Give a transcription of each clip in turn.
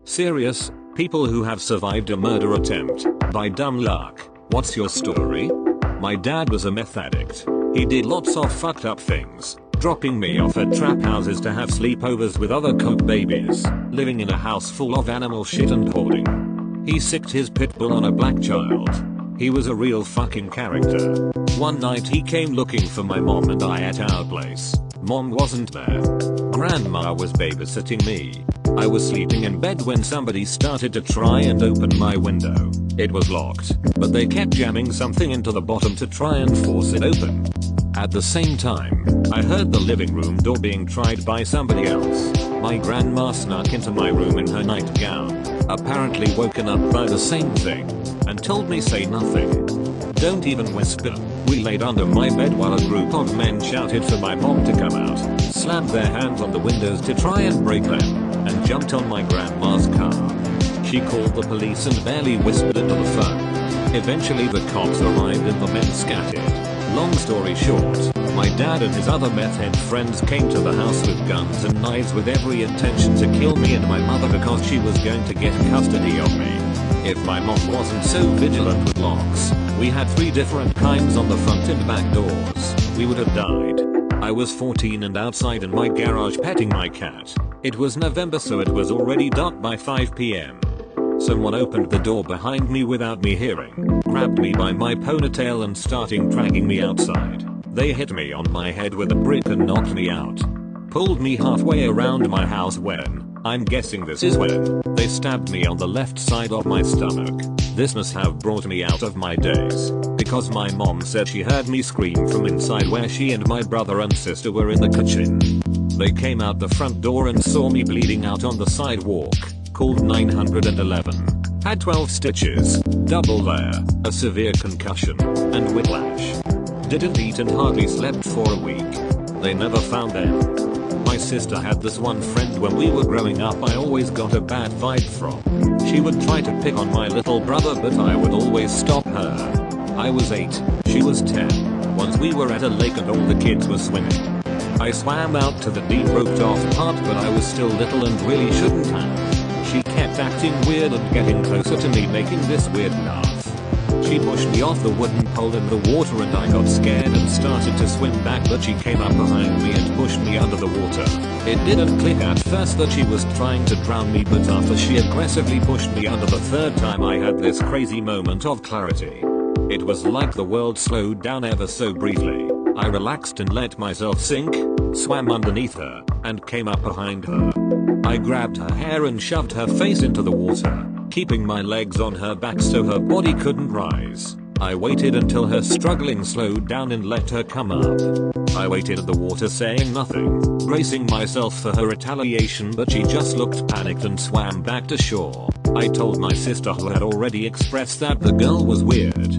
Serious, people who have survived a murder attempt by dumb luck. What's your story? My dad was a meth addict. He did lots of fucked up things, dropping me off at trap houses to have sleepovers with other coke babies, living in a house full of animal shit and hoarding. He sicked his pit bull on a black child. He was a real fucking character. One night he came looking for my mom and I at our place. Mom wasn't there. Grandma was babysitting me. I was sleeping in bed when somebody started to try and open my window. It was locked, but they kept jamming something into the bottom to try and force it open. At the same time, I heard the living room door being tried by somebody else. My grandma snuck into my room in her nightgown, apparently woken up by the same thing, and told me say nothing. Don't even whisper. We laid under my bed while a group of men shouted for my mom to come out, slammed their hands on the windows to try and break them, and jumped on my grandma's car. She called the police and barely whispered into the phone. Eventually the cops arrived and the men scattered. Long story short, my dad and his other meth head friends came to the house with guns and knives with every intention to kill me and my mother because she was going to get custody of me. If my mom wasn't so vigilant with locks, we had 3 different kinds on the front and back doors, we would have died. I was 14 and outside in my garage petting my cat. It was November, so it was already dark by 5 p.m. Someone opened the door behind me without me hearing, grabbed me by my ponytail and starting dragging me outside. They hit me on my head with a brick and knocked me out. Pulled me halfway around my house when, I'm guessing this is when, they stabbed me on the left side of my stomach. This must have brought me out of my daze, because my mom said she heard me scream from inside where she and my brother and sister were in the kitchen. They came out the front door and saw me bleeding out on the sidewalk. Called 911. Had 12 stitches, double there, a severe concussion, and whiplash. Didn't eat and hardly slept for a week. They never found them. My sister had this one friend when we were growing up I always got a bad vibe from. She would try to pick on my little brother but I would always stop her. I was 8, she was 10. Once we were at a lake and all the kids were swimming. I swam out to the deep roped off part but I was still little and really shouldn't have. She kept acting weird and getting closer to me making this weird laugh. She pushed me off the wooden pole in the water and I got scared and started to swim back but she came up behind me and pushed me under the water. It didn't click at first that she was trying to drown me but after she aggressively pushed me under the 3rd time I had this crazy moment of clarity. It was like the world slowed down ever so briefly. I relaxed and let myself sink, swam underneath her, and came up behind her. I grabbed her hair and shoved her face into the water, keeping my legs on her back so her body couldn't rise. I waited until her struggling slowed down and let her come up. I waited at the water saying nothing, bracing myself for her retaliation but she just looked panicked and swam back to shore. I told my sister who had already expressed that the girl was weird.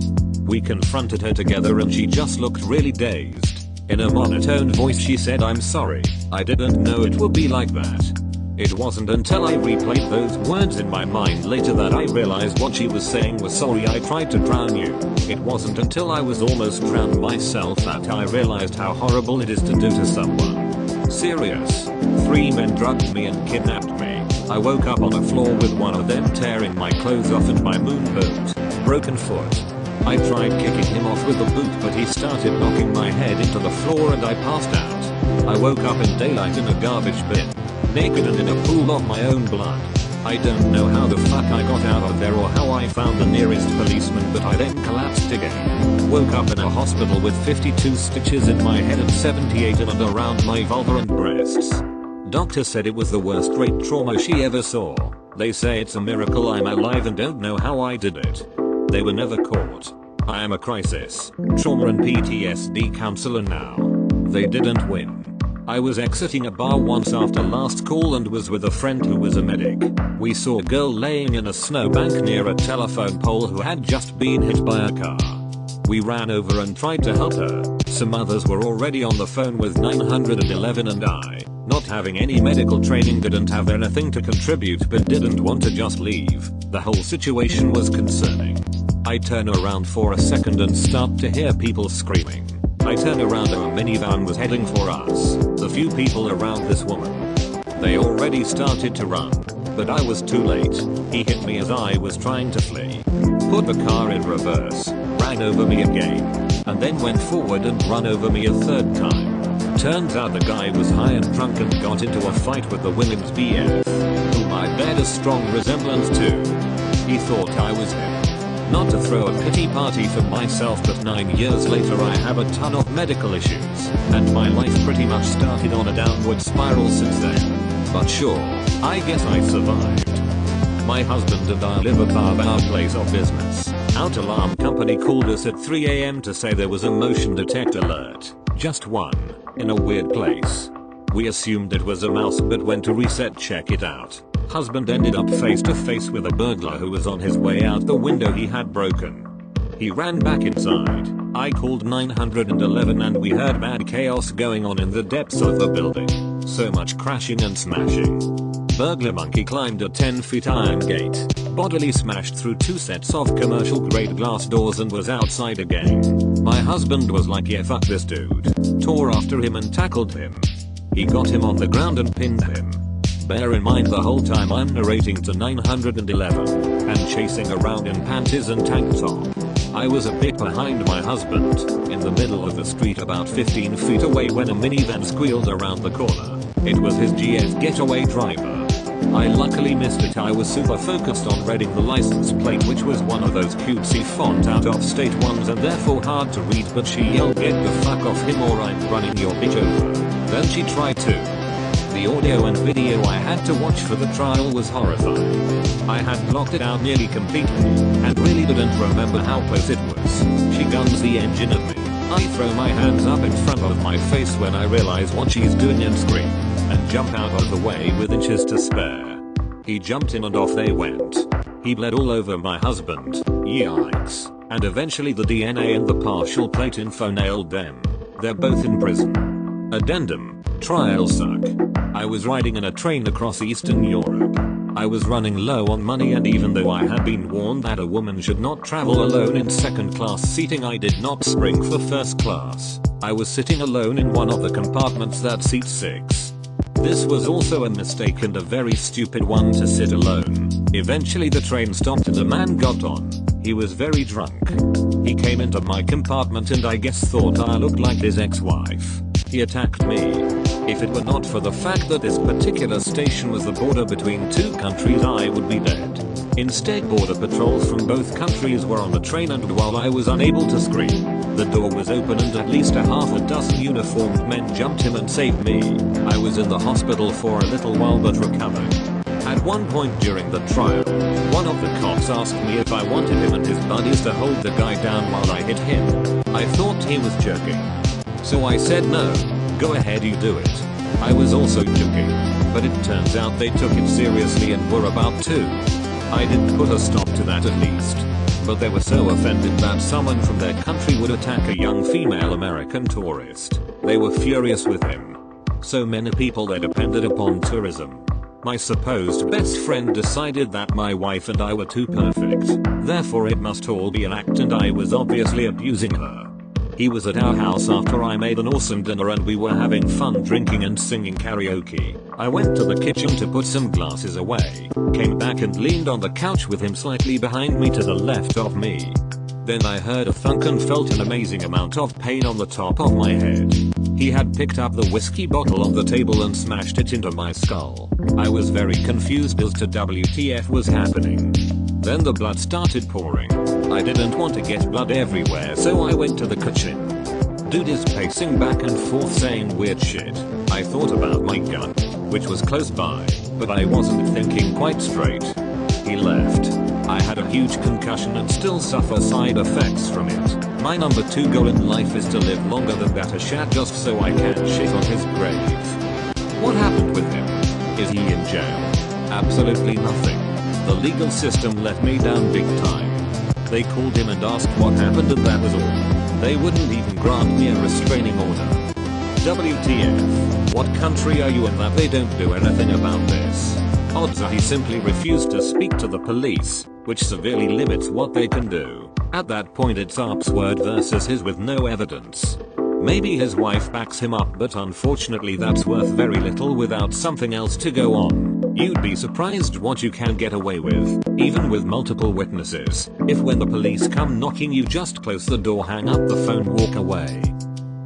We confronted her together and she just looked really dazed. In a monotone voice she said, "I'm sorry, I didn't know it would be like that." It wasn't until I replayed those words in my mind later that I realized what she was saying was, "Sorry, I tried to drown you." It wasn't until I was almost drowned myself that I realized how horrible it is to do to someone. Serious. 3 men drugged me and kidnapped me. I woke up on a floor with one of them tearing my clothes off and my moon boot. Broken foot. I tried kicking him off with the boot but he started knocking my head into the floor and I passed out. I woke up in daylight in a garbage bin. Naked and in a pool of my own blood. I don't know how the fuck I got out of there or how I found the nearest policeman but I then collapsed again. Woke up in a hospital with 52 stitches in my head and 78 in and around my vulva and breasts. Doctor said it was the worst rape trauma she ever saw. They say it's a miracle I'm alive and don't know how I did it. They were never caught. I am a crisis, trauma and PTSD counselor now. They didn't win. I was exiting a bar once after last call and was with a friend who was a medic. We saw a girl laying in a snowbank near a telephone pole who had just been hit by a car. We ran over and tried to help her. Some others were already on the phone with 911 and I, not having any medical training, didn't have anything to contribute but didn't want to just leave. The whole situation was concerning. I turn around for a second and start to hear people screaming. I turn around and a minivan was heading for us. The few people around this woman. They already started to run. But I was too late. He hit me as I was trying to flee. Put the car in reverse, ran over me again, and then went forward and run over me a third time. Turns out the guy was high and drunk and got into a fight with the Williams BF, whom I bared a strong resemblance to. He thought I was him. Not to throw a pity party for myself, but 9 years later I have a ton of medical issues, and my life pretty much started on a downward spiral since then. But sure, I guess I survived. My husband and I live above our place of business. Our alarm company called us at 3 AM to say there was a motion detector alert. Just one, in a weird place. We assumed it was a mouse but went to reset check it out. Husband ended up face to face with a burglar who was on his way out the window he had broken. He ran back inside. I called 911 and we heard mad chaos going on in the depths of the building. So much crashing and smashing. Burglar monkey climbed a 10-foot iron gate, bodily smashed through 2 sets of commercial grade glass doors and was outside again. My husband was like, yeah, fuck this dude. Tore after him and tackled him. He got him on the ground and pinned him. Bear in mind the whole time I'm narrating to 911 and chasing around in panties and tank top. I was a bit behind my husband, in the middle of the street about 15 feet away when a minivan squealed around the corner. It was his GF getaway driver. I luckily missed it. I was super focused on reading the license plate, which was one of those cutesy font out of state ones and therefore hard to read, but she yelled, "Get the fuck off him or I'm running your bitch over." Then she tried to. The audio and video I had to watch for the trial was horrifying. I had blocked it out nearly completely, and really didn't remember how close it was. She guns the engine at me. I throw my hands up in front of my face when I realize what she's doing and scream, and jump out of the way with inches to spare. He jumped in and off they went. He bled all over my husband, yikes, and eventually the DNA and the partial plate info nailed them. They're both in prison. Addendum. Trial suck. I was riding in a train across Eastern Europe. I was running low on money, and even though I had been warned that a woman should not travel alone in second class seating, I did not spring for first class. I was sitting alone in one of the compartments that seats 6. This was also a mistake and a very stupid one to sit alone. Eventually the train stopped and a man got on. He was very drunk. He came into my compartment and I guess thought I looked like his ex-wife. He attacked me. If it were not for the fact that this particular station was the border between 2 countries, I would be dead. Instead, border patrols from both countries were on the train, and while I was unable to scream, the door was open and at least a half a dozen uniformed men jumped him and saved me. I was in the hospital for a little while but recovered. At one point during the trial, one of the cops asked me if I wanted him and his buddies to hold the guy down while I hit him. I thought he was joking. So I said no, go ahead, you do it. I was also joking, but it turns out they took it seriously and were about to. I didn't put a stop to that at least. But they were so offended that someone from their country would attack a young female American tourist. They were furious with him. So many people there depended upon tourism. My supposed best friend decided that my wife and I were too perfect. Therefore it must all be an act, and I was obviously abusing her. He was at our house after I made an awesome dinner and we were having fun drinking and singing karaoke. I went to the kitchen to put some glasses away, came back and leaned on the couch with him slightly behind me to the left of me. Then I heard a thunk and felt an amazing amount of pain on the top of my head. He had picked up the whiskey bottle on the table and smashed it into my skull. I was very confused as to WTF was happening. Then the blood started pouring. I didn't want to get blood everywhere, so I went to the kitchen. Dude is pacing back and forth saying weird shit. I thought about my gun, which was close by, but I wasn't thinking quite straight. He left. I had a huge concussion and still suffer side effects from it. My number 2 goal in life is to live longer than that a shat just so I can shit on his grave. What happened with him? Is he in jail? Absolutely nothing. The legal system let me down big time. They called him and asked what happened and that was all. They wouldn't even grant me a restraining order. WTF? What country are you in that they don't do anything about this? Odds are he simply refused to speak to the police, which severely limits what they can do. At that point it's Arp's word versus his with no evidence. Maybe his wife backs him up, but unfortunately that's worth very little without something else to go on. You'd be surprised what you can get away with, even with multiple witnesses, if when the police come knocking you just close the door, hang up the phone, walk away.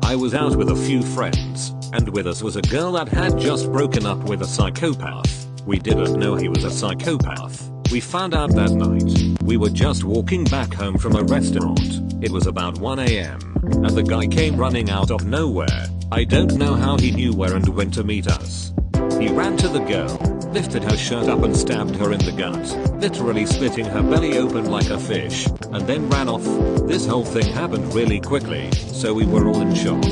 I was out with a few friends, and with us was a girl that had just broken up with a psychopath. We didn't know he was a psychopath. We found out that night. We were just walking back home from a restaurant. It was about 1 AM, and the guy came running out of nowhere. I don't know how he knew where and when to meet us. He ran to the girl, lifted her shirt up and stabbed her in the gut, literally splitting her belly open like a fish, and then ran off. This whole thing happened really quickly, so we were all in shock.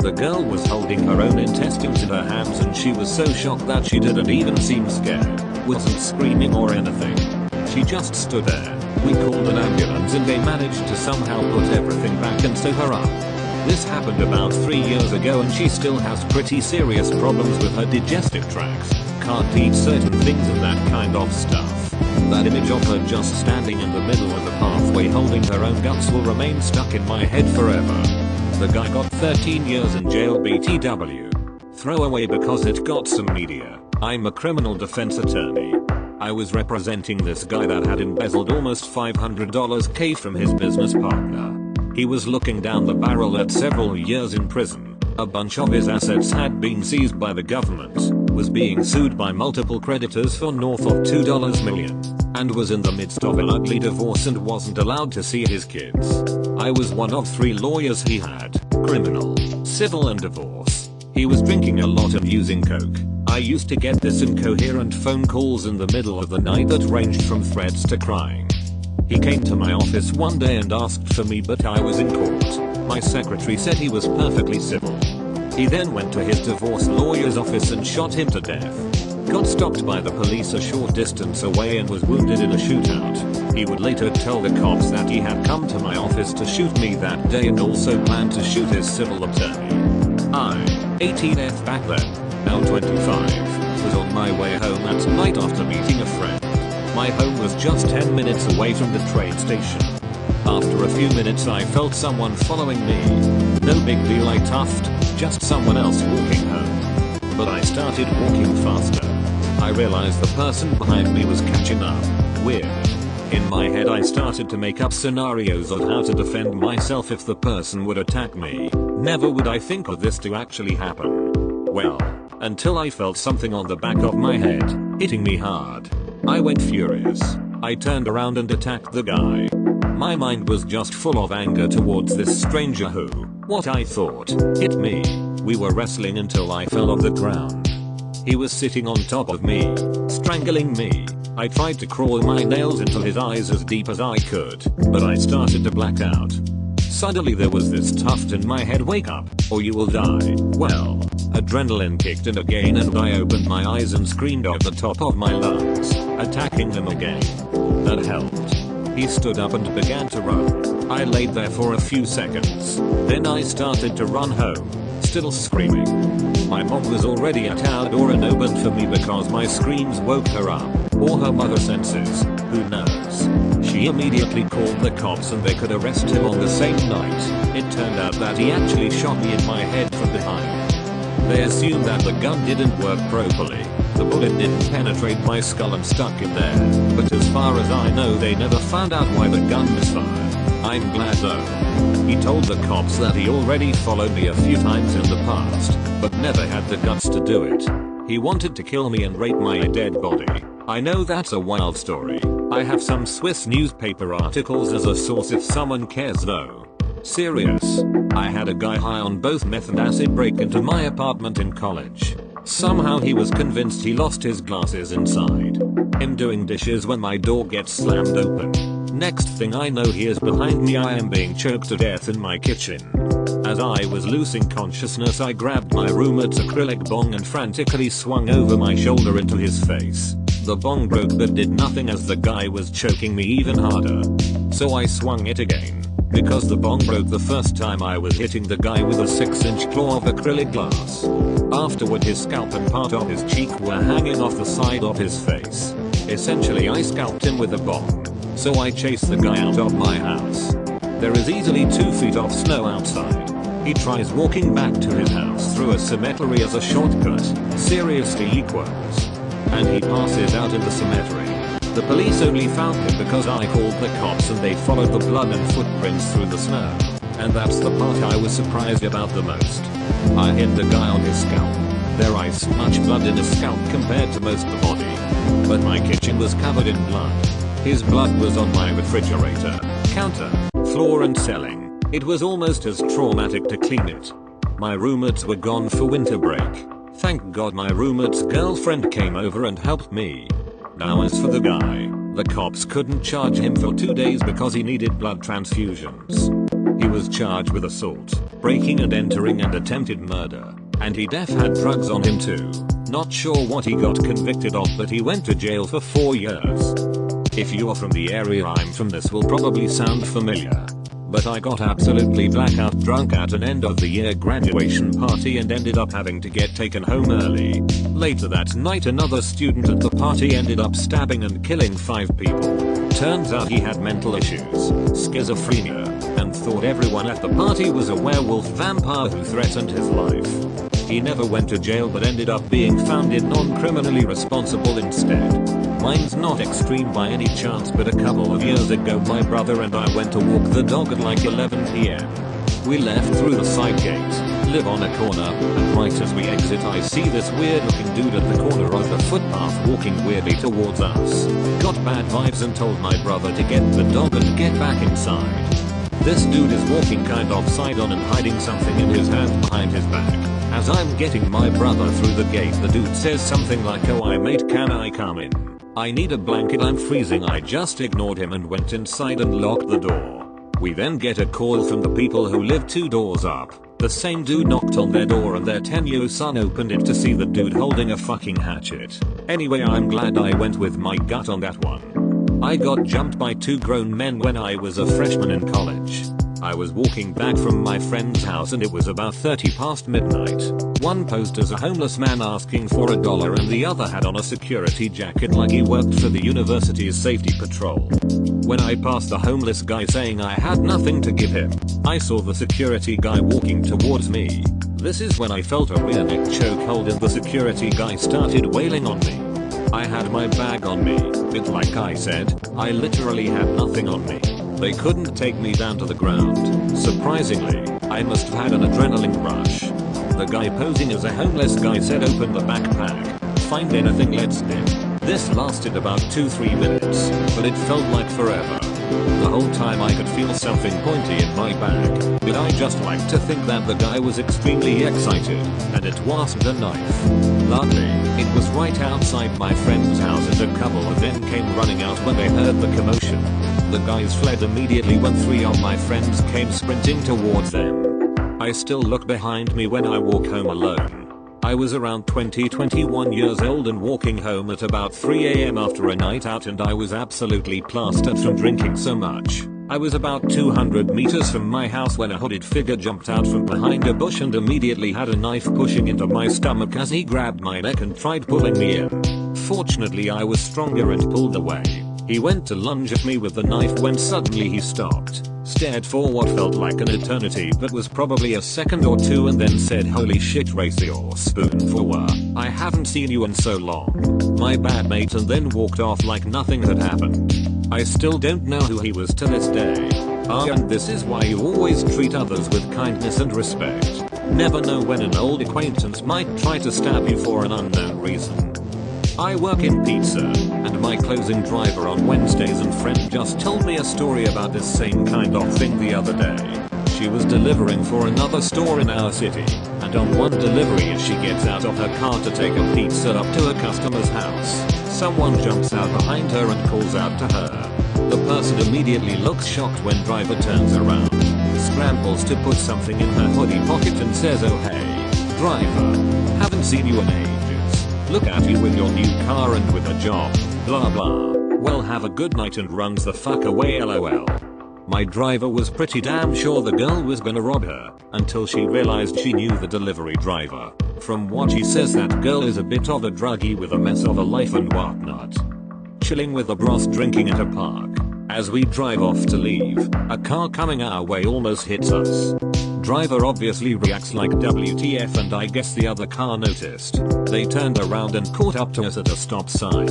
The girl was holding her own intestines in her hands and she was so shocked that she didn't even seem scared, wasn't screaming or anything. She just stood there. We called an ambulance and they managed to somehow put everything back and sew her up. This happened about 3 years ago and she still has pretty serious problems with her digestive tract. Can't eat certain things and that kind of stuff. That image of her just standing in the middle of the pathway holding her own guts will remain stuck in my head forever. The guy got 13 years in jail BTW. Throwaway because it got some media. I'm a criminal defense attorney. I was representing this guy that had embezzled almost $500K from his business partner. He was looking down the barrel at several years in prison. A bunch of his assets had been seized by the government, was being sued by multiple creditors for north of $2 million, and was in the midst of an ugly divorce and wasn't allowed to see his kids. I was one of 3 lawyers he had: criminal, civil and divorce. He was drinking a lot and using coke. I used to get this incoherent phone calls in the middle of the night that ranged from threats to crying. He came to my office one day and asked for me, but I was in court. My secretary said he was perfectly civil. He then went to his divorce lawyer's office and shot him to death. Got stopped by the police a short distance away and was wounded in a shootout. He would later tell the cops that he had come to my office to shoot me that day and also planned to shoot his civil attorney. I, 18F back then, now 25, was on my way home that night after meeting a friend. My home was just 10 minutes away from the train station. After a few minutes I felt someone following me. No big deal, I toughed, just someone else walking home. But I started walking faster. I realized the person behind me was catching up. Weird. In my head I started to make up scenarios of how to defend myself if the person would attack me. Never would I think of this to actually happen. Well, until I felt something on the back of my head, hitting me hard. I went furious. I turned around and attacked the guy. My mind was just full of anger towards this stranger who, what I thought, hit me. We were wrestling until I fell off the ground. He was sitting on top of me, strangling me. I tried to crawl my nails into his eyes as deep as I could, but I started to black out. Suddenly there was this tuft in my head: wake up, or you will die. Well, adrenaline kicked in again and I opened my eyes and screamed at the top of my lungs, attacking him again. That helped. He stood up and began to run. I laid there for a few seconds. Then I started to run home, still screaming. My mom was already at our door and opened for me because my screams woke her up, or her mother senses, who knows. She immediately called the cops and they could arrest him on the same night. It turned out that he actually shot me in my head from behind. They assumed that the gun didn't work properly. The bullet didn't penetrate my skull and stuck in there, but as far as I know they never found out why the gun misfired. I'm glad though. He told the cops that he already followed me a few times in the past, but never had the guts to do it. He wanted to kill me and rape my dead body. I know that's a wild story. I have some Swiss newspaper articles as a source if someone cares though. Serious. I had a guy high on both meth and acid break into my apartment in college. Somehow he was convinced he lost his glasses inside. Him doing dishes when my door gets slammed open. Next thing I know he is behind me. I am being choked to death in my kitchen. As I was losing consciousness I grabbed my roommate's acrylic bong and frantically swung over my shoulder into his face. The bong broke but did nothing as the guy was choking me even harder. So I swung it again. Because the bong broke the first time I was hitting the guy with a 6-inch claw of acrylic glass. Afterward his scalp and part of his cheek were hanging off the side of his face. Essentially I scalped him with a bong. So I chased the guy out of my house. There is easily 2 feet of snow outside. He tries walking back to his house through a cemetery as a shortcut. Seriously equals. and he passes out in the cemetery. The police only found him because I called the cops and they followed the blood and footprints through the snow. And that's the part I was surprised about the most. I hit the guy on his scalp. There is much blood in his scalp compared to most of the body. But my kitchen was covered in blood. His blood was on my refrigerator, counter, floor and ceiling. It was almost as traumatic to clean it. My roommates were gone for winter break. Thank God my roommate's girlfriend came over and helped me. Now as for the guy, the cops couldn't charge him for 2 days because he needed blood transfusions. He was charged with assault, breaking and entering and attempted murder. And he def had drugs on him too. Not sure what he got convicted of, but he went to jail for 4 years. If you're from the area I'm from, this will probably sound familiar. But I got absolutely blackout drunk at an end of the year graduation party and ended up having to get taken home early. Later that night another student at the party ended up stabbing and killing 5 people. Turns out he had mental issues, schizophrenia, and thought everyone at the party was a werewolf vampire who threatened his life. He never went to jail but ended up being found in non-criminally responsible instead. Mine's not extreme by any chance, but a couple of years ago my brother and I went to walk the dog at like 11 PM. We left through the side gate, live on a corner, and right as we exit I see this weird looking dude at the corner of the footpath walking weirdly towards us. Got bad vibes and told my brother to get the dog and get back inside. This dude is walking kind of side on and hiding something in his hand behind his back. As I'm getting my brother through the gate the dude says something like, "Oh hi mate, can I come in? I need a blanket, I'm freezing." I just ignored him and went inside and locked the door. We then get a call from the people who live 2 doors up. The same dude knocked on their door and their 10-year-old son opened it to see the dude holding a fucking hatchet. Anyway, I'm glad I went with my gut on that one. I got jumped by 2 grown men when I was a freshman in college. I was walking back from my friend's house and it was about 30 past midnight. One posed as a homeless man asking for $1 and the other had on a security jacket like he worked for the university's safety patrol. When I passed the homeless guy saying I had nothing to give him, I saw the security guy walking towards me. This is when I felt a rear neck chokehold and the security guy started wailing on me. I had my bag on me, but like I said, I literally had nothing on me. They couldn't take me down to the ground. Surprisingly, I must have had an adrenaline rush. The guy posing as a homeless guy said, "Open the backpack. Find anything, let's dip." This lasted about 2-3 minutes, but it felt like forever. The whole time I could feel something pointy in my bag, but I just like to think that the guy was extremely excited, and it wasn't a knife. Luckily, it was right outside my friend's house and a couple of them came running out when they heard the commotion. The guys fled immediately when 3 of my friends came sprinting towards them. I still look behind me when I walk home alone. I was around 21 years old and walking home at about 3 AM after a night out, and I was absolutely plastered from drinking so much. I was about 200 meters from my house when a hooded figure jumped out from behind a bush and immediately had a knife pushing into my stomach as he grabbed my neck and tried pulling me in. Fortunately I was stronger and pulled away. He went to lunge at me with the knife when suddenly he stopped, stared for what felt like an eternity but was probably a second or 2 and then said, "Holy shit, raise your spoon forward. I haven't seen you in so long." My bad mate, and then walked off like nothing had happened. I still don't know who he was to this day. And this is why you always treat others with kindness and respect. Never know when an old acquaintance might try to stab you for an unknown reason. I work in pizza, and my closing driver on Wednesdays and friend just told me a story about this same kind of thing the other day. She was delivering for another store in our city, and on one delivery as she gets out of her car to take a pizza up to a customer's house, someone jumps out behind her and calls out to her. The person immediately looks shocked when driver turns around, scrambles to put something in her hoodie pocket and says, "Oh hey, driver, haven't seen you in ages. Look at you with your new car and with a job, blah blah. Well, have a good night," and runs the fuck away, lol. My driver was pretty damn sure the girl was gonna rob her, until she realized she knew the delivery driver. From what she says, that girl is a bit of a druggie with a mess of a life and whatnot. Chilling with a bros drinking at a park. As we drive off to leave, a car coming our way almost hits us. Driver obviously reacts like WTF, and I guess the other car noticed. They turned around and caught up to us at a stop sign.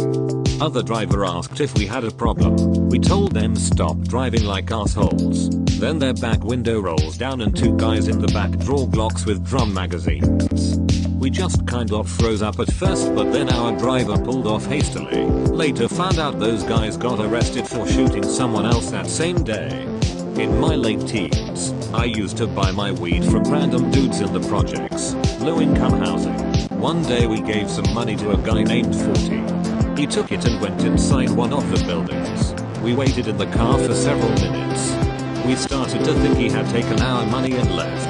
Other driver asked if we had a problem. We told them stop driving like assholes. Then their back window rolls down and two guys in the back draw Glocks with drum magazines. We just kind of froze up at first, but then our driver pulled off hastily. Later found out those guys got arrested for shooting someone else that same day. In my late teens, I used to buy my weed from random dudes in the projects, low income housing. One day we gave some money to a guy named 40. He took it and went inside one of the buildings. We waited in the car for several minutes. We started to think he had taken our money and left.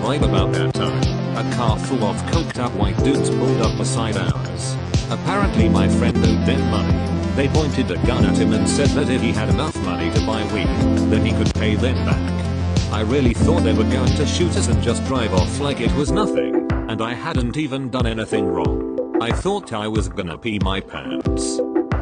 Right about that time, a car full of coked up white dudes pulled up beside ours. Apparently my friend owed them money. They pointed a gun at him and said that if he had enough money to buy weed, then he could pay them back. I really thought they were going to shoot us and just drive off like it was nothing, and I hadn't even done anything wrong. I thought I was gonna pee my pants.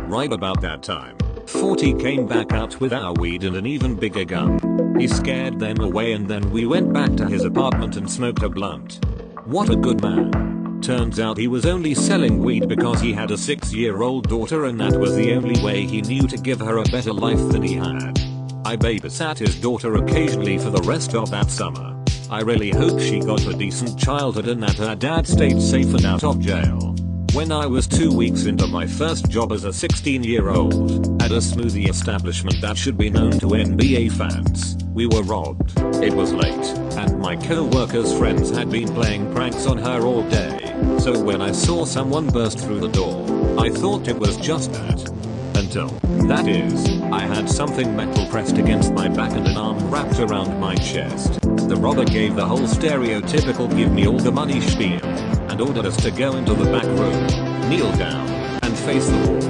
Right about that time, 40 came back out with our weed and an even bigger gun. He scared them away, and then we went back to his apartment and smoked a blunt. What a good man. Turns out he was only selling weed because he had a 6-year-old daughter, and that was the only way he knew to give her a better life than he had. I babysat his daughter occasionally for the rest of that summer. I really hope she got a decent childhood and that her dad stayed safe and out of jail. When I was 2 weeks into my first job as a 16-year-old at a smoothie establishment that should be known to NBA fans, we were robbed. It was late, and my co-worker's friends had been playing pranks on her all day. So when I saw someone burst through the door, I thought it was just that. Until, that is, I had something metal pressed against my back and an arm wrapped around my chest. The robber gave the whole stereotypical give me all the money spiel, and ordered us to go into the back room, kneel down, and face the wall.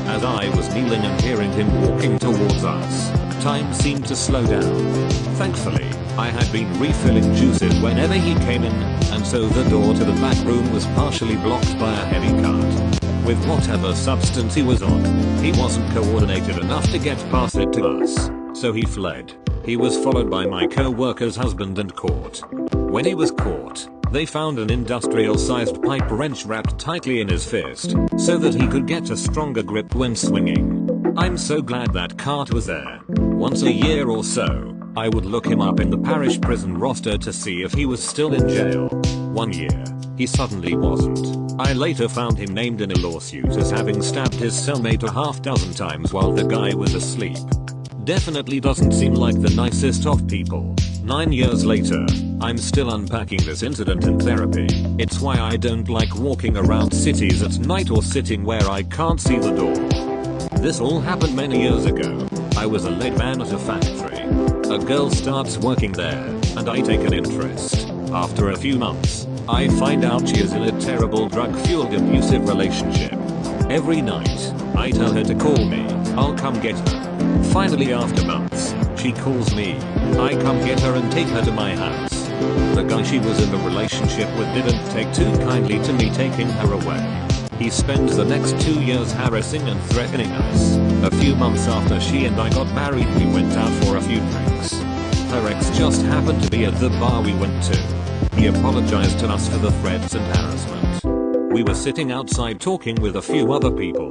As I was kneeling and hearing him walking towards us, time seemed to slow down. Thankfully, I had been refilling juices whenever he came in, and so the door to the back room was partially blocked by a heavy cart. With whatever substance he was on, he wasn't coordinated enough to get past it to us, so he fled. He was followed by my co-worker's husband and caught. When he was caught, they found an industrial-sized pipe wrench wrapped tightly in his fist, so that he could get a stronger grip when swinging. I'm so glad that cart was there. Once a year or so, I would look him up in the parish prison roster to see if he was still in jail. 1 year, he suddenly wasn't. I later found him named in a lawsuit as having stabbed his cellmate a half-dozen times while the guy was asleep. Definitely doesn't seem like the nicest of people. 9 years later, I'm still unpacking this incident in therapy. It's why I don't like walking around cities at night or sitting where I can't see the door. This all happened many years ago. I was a lead man at a factory. A girl starts working there, and I take an interest. After a few months, I find out she is in a terrible drug-fueled abusive relationship. Every night, I tell her to call me, I'll come get her. Finally, after months, she calls me. I come get her and take her to my house. The guy she was in the relationship with didn't take too kindly to me taking her away. He spends the next 2 years harassing and threatening us. A few months after she and I got married, we went out for a few drinks. Her ex just happened to be at the bar we went to. He apologized to us for the threats and harassment. We were sitting outside talking with a few other people.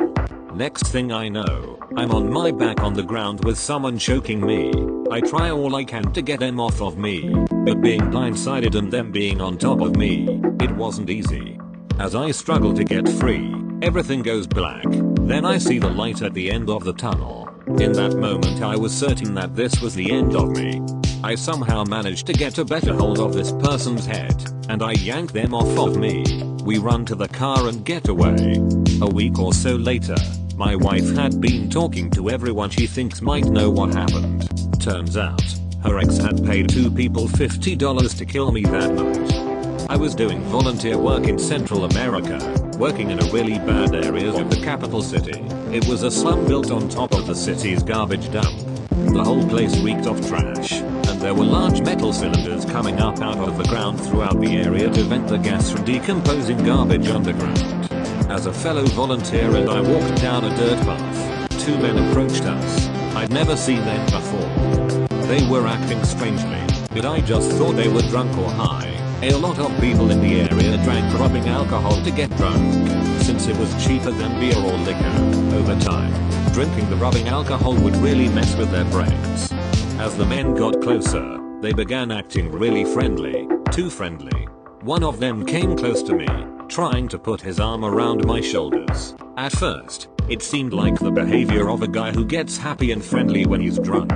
Next thing I know, I'm on my back on the ground with someone choking me. I try all I can to get them off of me, but being blindsided and them being on top of me, it wasn't easy. As I struggle to get free, everything goes black. Then I see the light at the end of the tunnel. In that moment I was certain that this was the end of me. I somehow managed to get a better hold of this person's head, and I yanked them off of me. We run to the car and get away. A week or so later, my wife had been talking to everyone she thinks might know what happened. Turns out, her ex had paid 2 people $50 to kill me that night. I was doing volunteer work in Central America, working in a really bad area of the capital city. It was a slum built on top of the city's garbage dump. The whole place reeked of trash, and there were large metal cylinders coming up out of the ground throughout the area to vent the gas from decomposing garbage underground. As a fellow volunteer and I walked down a dirt path, 2 men approached us. I'd never seen them before. They were acting strangely, but I just thought they were drunk or high. A lot of people in the area drank rubbing alcohol to get drunk, since it was cheaper than beer or liquor. Over time, drinking the rubbing alcohol would really mess with their brains. As the men got closer, they began acting really friendly, too friendly. One of them came close to me, trying to put his arm around my shoulders. At first, it seemed like the behavior of a guy who gets happy and friendly when he's drunk.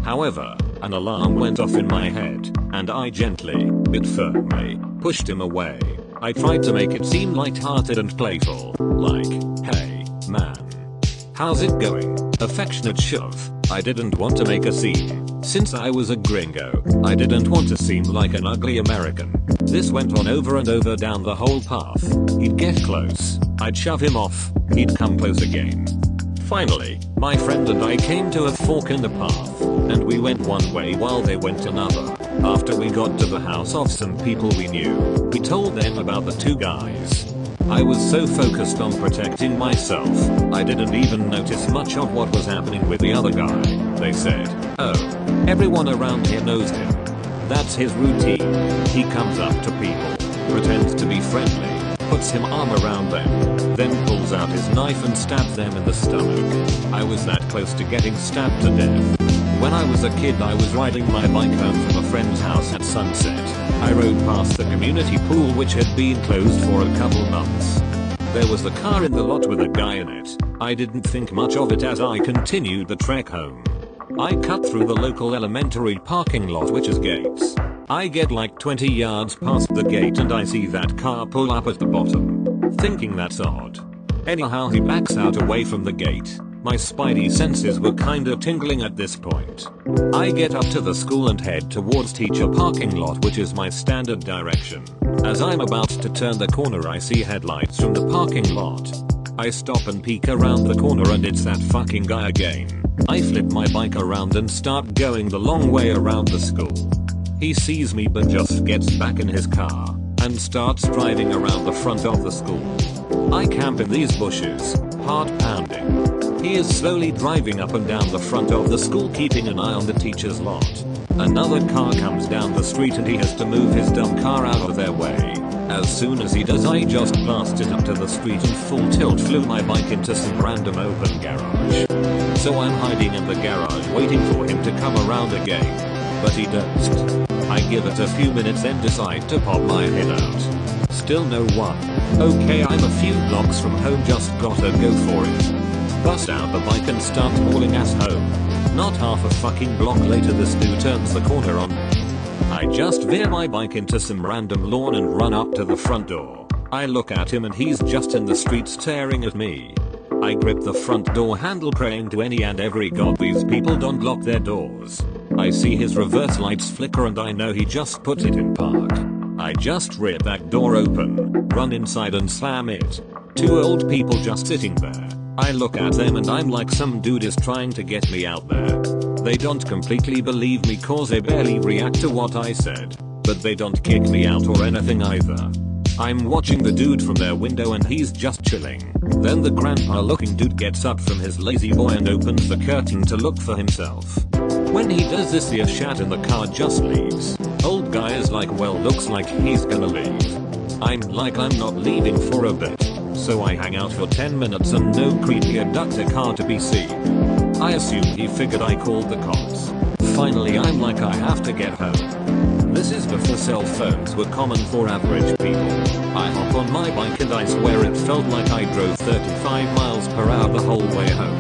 However, an alarm went off in my head, and I gently, but firmly, pushed him away. I tried to make it seem light-hearted and playful, like, "Hey, man. How's it going?" Affectionate shove. I didn't want to make a scene. Since I was a gringo, I didn't want to seem like an ugly American. This went on over and over down the whole path. He'd get close, I'd shove him off, he'd come close again. Finally, my friend and I came to a fork in the path, and we went one way while they went another. After we got to the house of some people we knew, we told them about the two guys. I was so focused on protecting myself, I didn't even notice much of what was happening with the other guy. They said, "Oh, everyone around here knows him. That's his routine. He comes up to people, pretends to be friendly, puts his arm around them, then pulls out his knife and stabs them in the stomach." I was that close to getting stabbed to death. When I was a kid, I was riding my bike home from a friend's house at sunset. I rode past the community pool, which had been closed for a couple months. There was a car in the lot with a guy in it. I didn't think much of it as I continued the trek home. I cut through the local elementary parking lot, which has gates. I get like 20 yards past the gate and I see that car pull up at the bottom. Thinking that's odd. Anyhow, he backs out away from the gate. My spidey senses were kinda tingling at this point. I get up to the school and head towards teacher parking lot, which is my standard direction. As I'm about to turn the corner, I see headlights from the parking lot. I stop and peek around the corner and it's that fucking guy again. I flip my bike around and start going the long way around the school. He sees me but just gets back in his car and starts driving around the front of the school. I camp in these bushes, heart pounding. He is slowly driving up and down the front of the school, keeping an eye on the teacher's lot. Another car comes down the street and he has to move his dumb car out of their way. As soon as he does, I just blasted up to the street and full tilt flew my bike into some random open garage. So I'm hiding in the garage waiting for him to come around again. But he doesn't. I give it a few minutes then decide to pop my head out. Still no one. Okay, I'm a few blocks from home, just gotta go for it. Bust out the bike and start hauling ass home. Not half a fucking block later, this dude turns the corner on me. I just veer my bike into some random lawn and run up to the front door. I look at him and he's just in the street staring at me. I grip the front door handle, praying to any and every god these people don't lock their doors. I see his reverse lights flicker and I know he just put it in park. I just rip that door open, run inside and slam it. Two old people just sitting there. I look at them and I'm like, some dude is trying to get me out there. They don't completely believe me cause they barely react to what I said. But they don't kick me out or anything either. I'm watching the dude from their window and he's just chilling. Then the grandpa looking dude gets up from his lazy boy and opens the curtain to look for himself. When he does this, the Ashat in the car just leaves. Old guy is like, well, looks like he's gonna leave. I'm like, I'm not leaving for a bit. So I hang out for 10 minutes and no creepy abductor car to be seen. I assume he figured I called the cops. Finally I'm like, I have to get home. This is before cell phones were common for average people. I hop on my bike and I swear it felt like I drove 35 miles per hour the whole way home.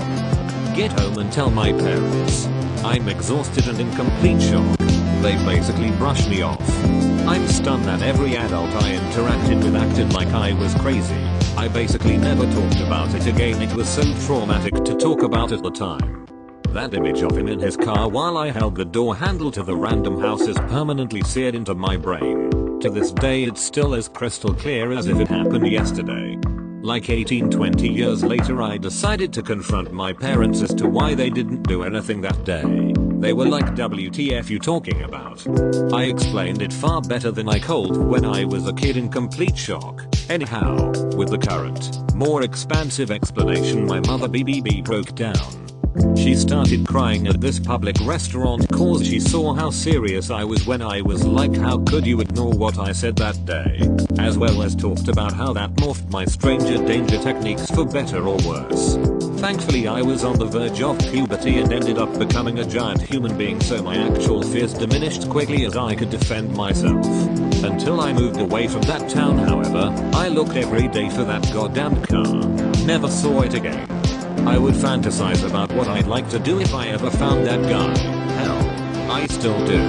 Get home and tell my parents. I'm exhausted and in complete shock. They basically brushed me off. I'm stunned that every adult I interacted with acted like I was crazy. I basically never talked about it again. It was so traumatic to talk about at the time. That image of him in his car while I held the door handle to the random house is permanently seared into my brain. To this day it's still as crystal clear as if it happened yesterday. Like 18-20 years later, I decided to confront my parents as to why they didn't do anything that day. They were like, WTF you talking about? I explained it far better than I could when I was a kid, in complete shock. Anyhow, with the current, more expansive explanation, my mother BBB broke down. She started crying at this public restaurant cause she saw how serious I was when I was like, how could you ignore what I said that day? As well as talked about how that morphed my stranger danger techniques for better or worse. Thankfully I was on the verge of puberty and ended up becoming a giant human being, so my actual fears diminished quickly as I could defend myself. Until I moved away from that town, however, I looked every day for that goddamn car. Never saw it again. I would fantasize about what I'd like to do if I ever found that guy. Hell, I still do.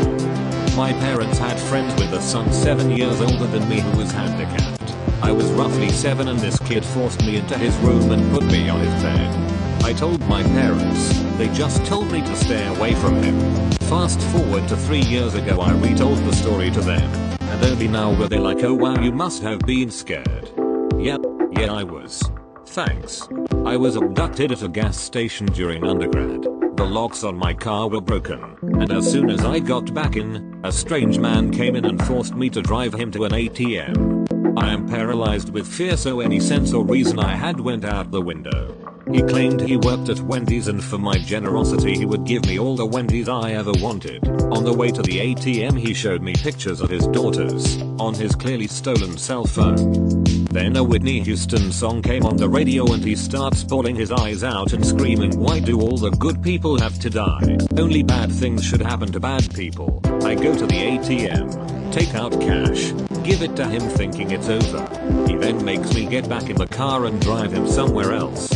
My parents had friends with a son 7 years older than me who was handicapped. I was roughly 7 and this kid forced me into his room and put me on his bed. I told my parents. They just told me to stay away from him. Fast forward to 3 years ago, I retold the story to them. And only now were they like, oh wow, you must have been scared. Yep, yeah I was. Thanks. I was abducted at a gas station during undergrad. The locks on my car were broken, and as soon as I got back in, a strange man came in and forced me to drive him to an ATM. I am paralyzed with fear, so any sense or reason I had went out the window. He claimed he worked at Wendy's and for my generosity he would give me all the Wendy's I ever wanted. On the way to the ATM he showed me pictures of his daughters on his clearly stolen cell phone. Then a Whitney Houston song came on the radio and he starts bawling his eyes out and screaming, why do all the good people have to die? Only bad things should happen to bad people. I go to the ATM, take out cash, give it to him thinking it's over. He then makes me get back in the car and drive him somewhere else.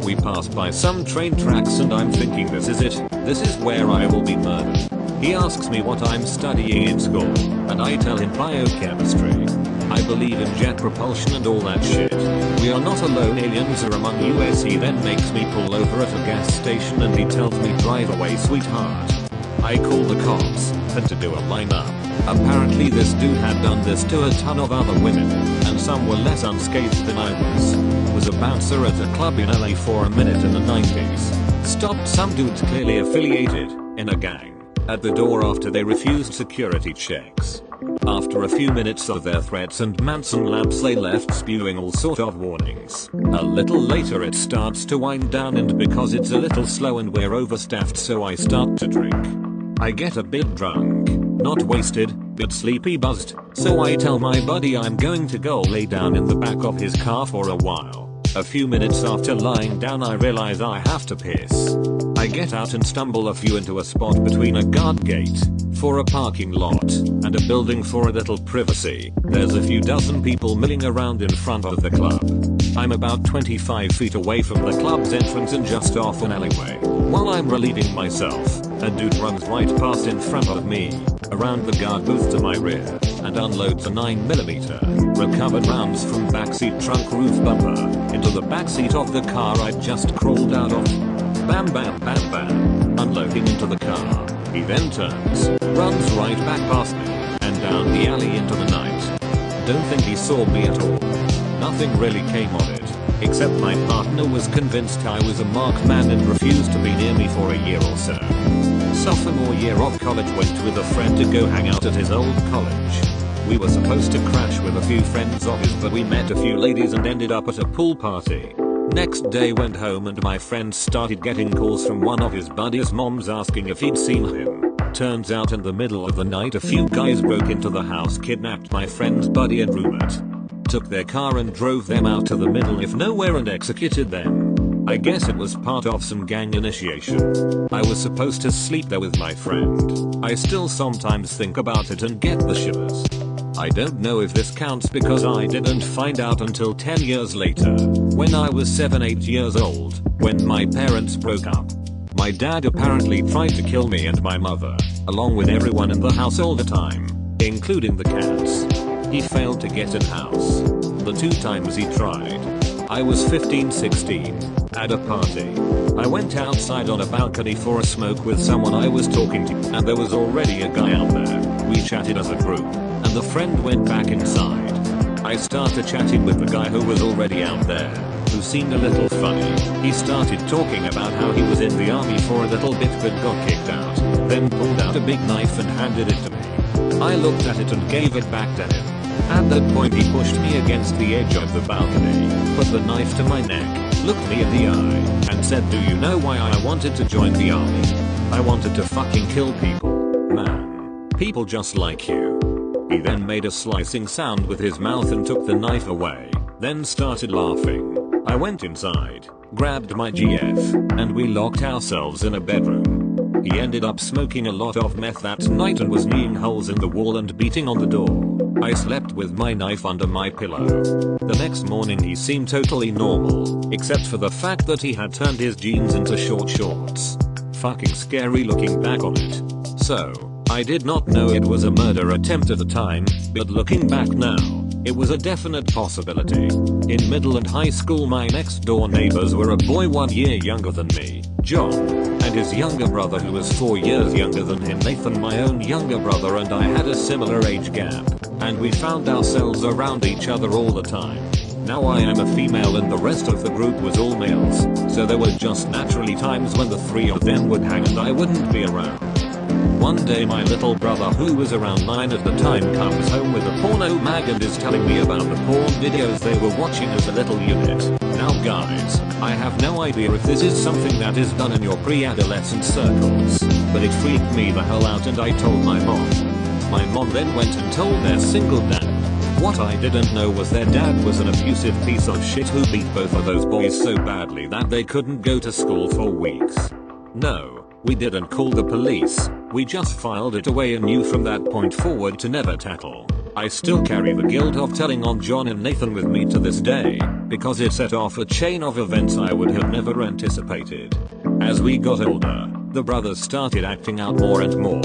We pass by some train tracks and I'm thinking, this is it, this is where I will be murdered. He asks me what I'm studying in school, and I tell him biochemistry. I believe in jet propulsion and all that shit. We are not alone, aliens are among us. He then makes me pull over at a gas station and he tells me, drive away sweetheart. I call the cops, had to do a lineup. Apparently this dude had done this to a ton of other women, and some were less unscathed than I was. Was a bouncer at a club in LA for a minute in the 90s. Stopped some dudes clearly affiliated in a gang at the door after they refused security checks. After a few minutes of their threats and Manson lamps, they left spewing all sort of warnings. A little later it starts to wind down, and because it's a little slow and we're overstaffed, so I start to drink. I get a bit drunk, not wasted, but sleepy buzzed, so I tell my buddy I'm going to go lay down in the back of his car for a while. A few minutes after lying down I realize I have to piss. I get out and stumble a few into a spot between a guard gate for a parking lot and a building for a little privacy. There's a few dozen people milling around in front of the club. I'm about 25 feet away from the club's entrance and just off an alleyway. While I'm relieving myself, a dude runs right past in front of me, around the guard booth to my rear, and unloads a 9mm recovered rounds from backseat trunk roof bumper into the backseat of the car I'd just crawled out of. Bam bam bam bam, unloading into the car. He then turns, runs right back past me, and down the alley into the night. Don't think he saw me at all. Nothing really came of it, except my partner was convinced I was a marked man and refused to be near me for a year or so. Sophomore year of college, went with a friend to go hang out at his old college. We were supposed to crash with a few friends of his, but we met a few ladies and ended up at a pool party. Next day went home and my friend started getting calls from one of his buddies' moms asking if he'd seen him. Turns out in the middle of the night a few guys broke into the house, kidnapped my friend's buddy and roommate, took their car and drove them out to the middle of nowhere and executed them. I guess it was part of some gang initiation. I was supposed to sleep there with my friend. I still sometimes think about it and get the shivers. I don't know if this counts because I didn't find out until 10 years later, when I was 7-8 years old, when my parents broke up. My dad apparently tried to kill me and my mother, along with everyone in the house all the time, including the cats. He failed to get in house. The 2 times he tried, I was 15-16, at a party. I went outside on a balcony for a smoke with someone I was talking to, and there was already a guy out there. We chatted as a group, and the friend went back inside. I started chatting with the guy who was already out there, who seemed a little funny. He started talking about how he was in the army for a little bit but got kicked out, then pulled out a big knife and handed it to me. I looked at it and gave it back to him. At that point he pushed me against the edge of the balcony, put the knife to my neck, looked me in the eye, and said, "Do you know why I wanted to join the army? I wanted to fucking kill people. Man. People just like you." He then made a slicing sound with his mouth and took the knife away, then started laughing. I went inside, grabbed my GF, and we locked ourselves in a bedroom. He ended up smoking a lot of meth that night and was kneeing holes in the wall and beating on the door. I slept with my knife under my pillow. The next morning he seemed totally normal, except for the fact that he had turned his jeans into short shorts. Fucking scary looking back on it. So, I did not know it was a murder attempt at the time, but looking back now, it was a definite possibility. In middle and high school my next door neighbors were a boy 1 year younger than me, John, and his younger brother who was 4 years younger than him, Nathan. My own younger brother and I had a similar age gap, and we found ourselves around each other all the time. Now I am a female and the rest of the group was all males, so there were just naturally times when the three of them would hang and I wouldn't be around. One day my little brother, who was around 9 at the time, comes home with a porno mag and is telling me about the porn videos they were watching as a little unit. Now guys, I have no idea if this is something that is done in your pre-adolescent circles, but it freaked me the hell out and I told my mom. My mom then went and told their single dad. What I didn't know was their dad was an abusive piece of shit who beat both of those boys so badly that they couldn't go to school for weeks. No, we didn't call the police, we just filed it away and knew from that point forward to never tackle. I still carry the guilt of telling on John and Nathan with me to this day, because it set off a chain of events I would have never anticipated. As we got older, the brothers started acting out more and more,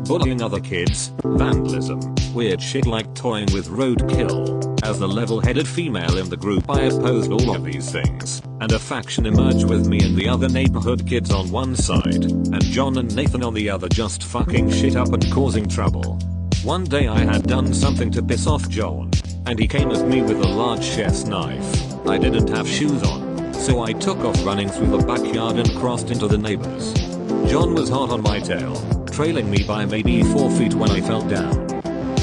bullying other kids, vandalism, weird shit like toying with roadkill. As the level-headed female in the group I opposed all of these things, and a faction emerged with me and the other neighborhood kids on one side, and John and Nathan on the other just fucking shit up and causing trouble. One day I had done something to piss off John, and he came at me with a large chef's knife. I didn't have shoes on, so I took off running through the backyard and crossed into the neighbors. John was hot on my tail, trailing me by maybe 4 feet when I fell down.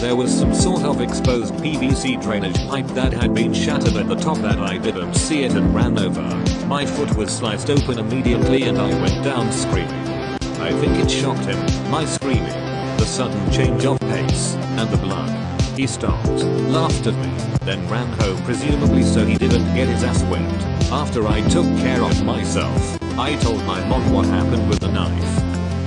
There was some sort of exposed PVC drainage pipe that had been shattered at the top that I didn't see it and ran over. My foot was sliced open immediately and I went down screaming. I think it shocked him, my screaming, the sudden change of pace, and the blood. He stopped, laughed at me, then ran home presumably so he didn't get his ass whipped. After I took care of myself, I told my mom what happened with the knife.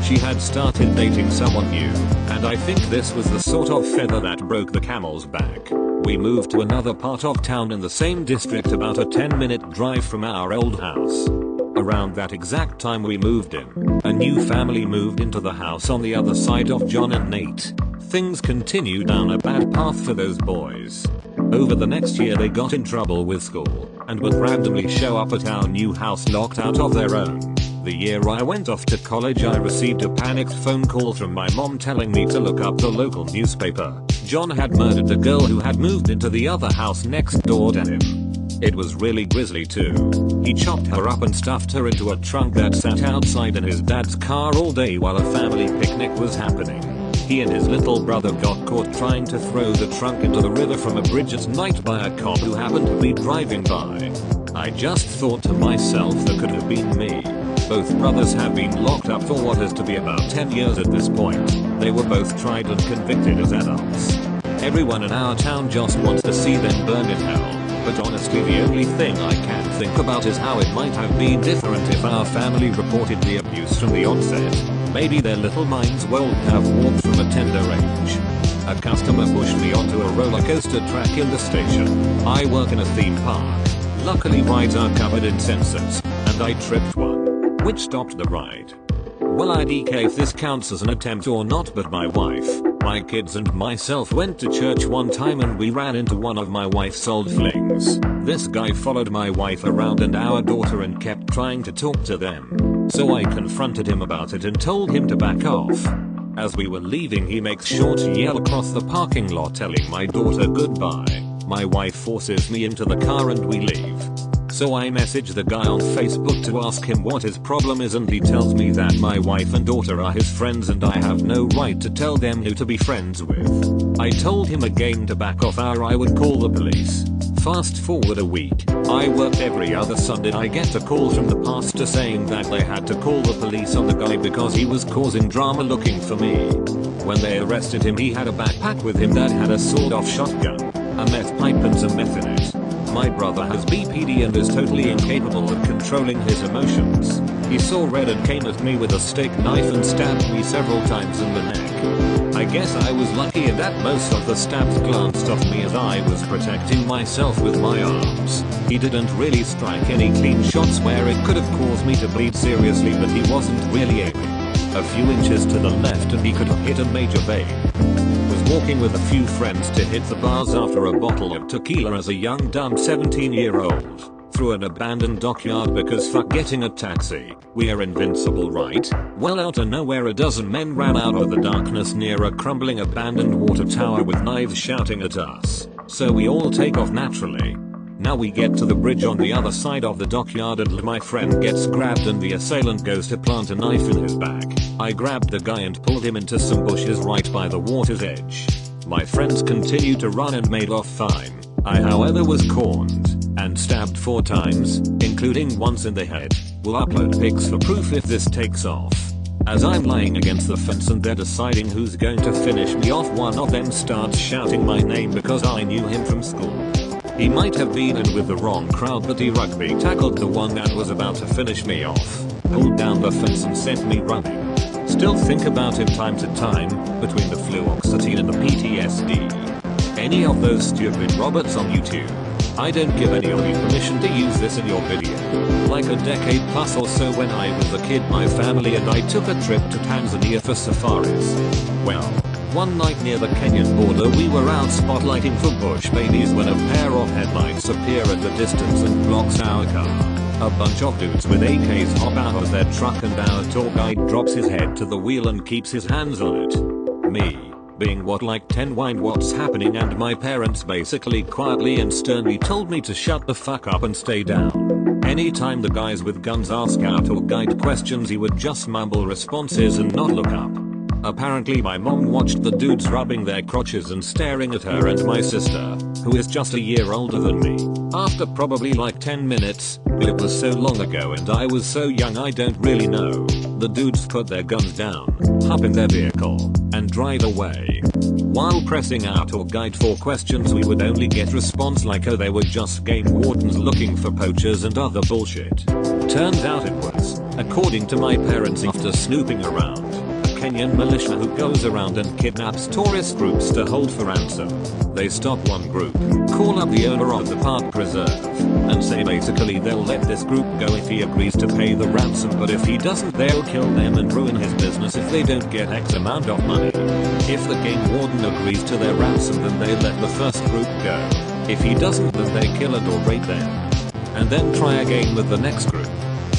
She had started dating someone new, and I think this was the sort of feather that broke the camel's back. We moved to another part of town in the same district, about a 10-minute drive from our old house. Around that exact time we moved in, a new family moved into the house on the other side of John and Nate. Things continued down a bad path for those boys. Over the next year they got in trouble with school, and would randomly show up at our new house locked out of their own. The year I went off to college I received a panicked phone call from my mom telling me to look up the local newspaper. John had murdered the girl who had moved into the other house next door to him. It was really grisly too. He chopped her up and stuffed her into a trunk that sat outside in his dad's car all day while a family picnic was happening. He and his little brother got caught trying to throw the trunk into the river from a bridge at night by a cop who happened to be driving by. I just thought to myself, that could have been me. Both brothers have been locked up for what is to be about 10 years at this point. They were both tried and convicted as adults. Everyone in our town just wants to see them burn in hell, but honestly the only thing I can think about is how it might have been different if our family reported the abuse from the onset. Maybe their little minds wouldn't have warmed from a tender age. A customer pushed me onto a roller coaster track in the station. I work in a theme park. Luckily rides are covered in sensors, and I tripped one, which stopped the ride. Well, I DK if this counts as an attempt or not, but my wife, my kids and myself went to church one time and we ran into one of my wife's old flings. This guy followed my wife around and our daughter and kept trying to talk to them. So I confronted him about it and told him to back off. As we were leaving he makes sure to yell across the parking lot telling my daughter goodbye. My wife forces me into the car and we leave. So I message the guy on Facebook to ask him what his problem is and he tells me that my wife and daughter are his friends and I have no right to tell them who to be friends with. I told him again to back off or I would call the police. Fast forward a week, I work every other Sunday. I get a call from the pastor saying that they had to call the police on the guy because he was causing drama looking for me. When they arrested him, he had a backpack with him that had a sawed-off shotgun, a meth pipe and some meth in it. My brother has BPD and is totally incapable of controlling his emotions. He saw red and came at me with a steak knife and stabbed me several times in the neck. I guess I was lucky in that most of the stabs glanced off me as I was protecting myself with my arms. He didn't really strike any clean shots where it could have caused me to bleed seriously, but he wasn't really aiming. A few inches to the left and he could have hit a major vein. Was walking with a few friends to hit the bars after a bottle of tequila as a young dumb 17-year-old. Through an abandoned dockyard because fuck getting a taxi. We are invincible, right? Well, out of nowhere a dozen men ran out of the darkness near a crumbling abandoned water tower with knives shouting at us. So we all take off naturally. Now we get to the bridge on the other side of the dockyard and my friend gets grabbed and the assailant goes to plant a knife in his back. I grabbed the guy and pulled him into some bushes right by the water's edge. My friends continued to run and made off fine. I however was cornered and stabbed 4 times, including once in the head. We'll upload pics for proof if this takes off. As I'm lying against the fence and they're deciding who's going to finish me off, one of them starts shouting my name because I knew him from school. He might have been in with the wrong crowd, but he rugby tackled the one that was about to finish me off, pulled down the fence and sent me running. Still think about him time to time, between the fluoxetine and the PTSD. Any of those stupid robots on YouTube. I don't give any of you permission to use this in your video. Like a decade plus or so when I was a kid, my family and I took a trip to Tanzania for safaris. Well, one night near the Kenyan border we were out spotlighting for bush babies when a pair of headlights appear at the distance and blocks our car. A bunch of dudes with AKs hop out of their truck and our tour guide drops his head to the wheel and keeps his hands on it. Me, being what like 10 whined what's happening, and my parents basically quietly and sternly told me to shut the fuck up and stay down. Anytime the guys with guns ask our tour guide questions, he would just mumble responses and not look up. Apparently my mom watched the dudes rubbing their crotches and staring at her and my sister, who is just a year older than me. After probably like 10 minutes, it was so long ago and I was so young I don't really know, the dudes put their guns down, hop in their vehicle, and drive away. While pressing our tour guide for questions, we would only get response like, oh, they were just game wardens looking for poachers and other bullshit. Turns out it was, according to my parents, after snooping around, Kenyan militia who goes around and kidnaps tourist groups to hold for ransom. They stop one group, call up the owner of the park preserve, and say basically they'll let this group go if he agrees to pay the ransom, but if he doesn't they'll kill them and ruin his business if they don't get X amount of money. If the game warden agrees to their ransom, then they let the first group go. If he doesn't, then they kill it or rape them. And then try again with the next group.